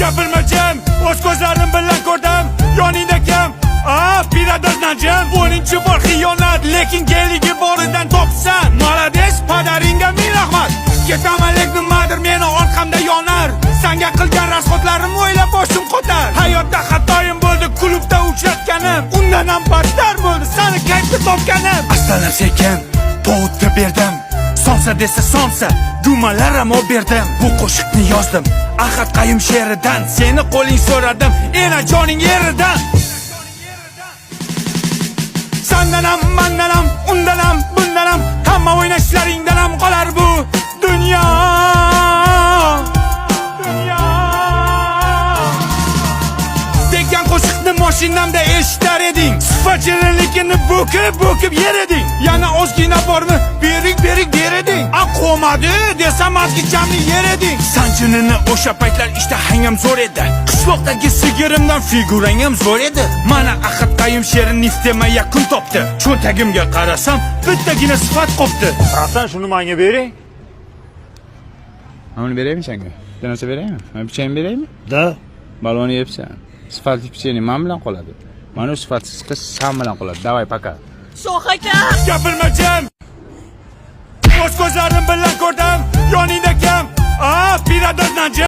Gapirma jim, o'z ko'zlarim bilan ko'rdim. Yoningda kim? Birador najim. O'ninchi bor xiyonat, lekin keligi boridan topsan. Молодец, padaringga ming rahmat. Ketaman lekin nimadir meni orqamda yonar. Senga qilgan rasxotlarim o'ylab boshim qotar. Hayotda xatoyim bo'ldi, klubda uchratganim. Undan ham battar bo'ldi, seni kayfda topganim. Asllar sekin povutga berdim. Somsa desa somsa, dumalar ham berdim. Bu qo'shiqni yozdim Ahad Qayum she'ridan. Seni qo'ling so'radim, ena joning yeridan. Sendan ham, mendan ham, undan ham, bundan ham, hamma o'ynashlaringdan ham qolar bu dunyo. Degan qo'shiqni mashinamda eshitar eding. Sifatchilikni bo'kib yer eding. Yana ozgina bormi? Berik der eding. Qo'madi desam azgichamni yer eding. Sanjinini o'sha paytlar ishtahang ham zo'r edi. Qishloqdagi sigirimdan figurang ham zo'r edi. Mana Ahad Qayum she'ri niftema yakun topdi. Cho'ntagimga qarasam, bittagina sifat qopti. Hasan shuni menga bering. Uni beraymi senga? Bir narsa beraymi? Men pichayni beraymi? Da. Balonni yebsan. Sifatli pichayni men bilan qoladi. Mana sifatsiz qiz sen bilan qoladi. Davay paka. Shoh aka. Gapirma jim. O'z ko'zlarim bilan ko'rdim. Yoningda kim? Birador najim.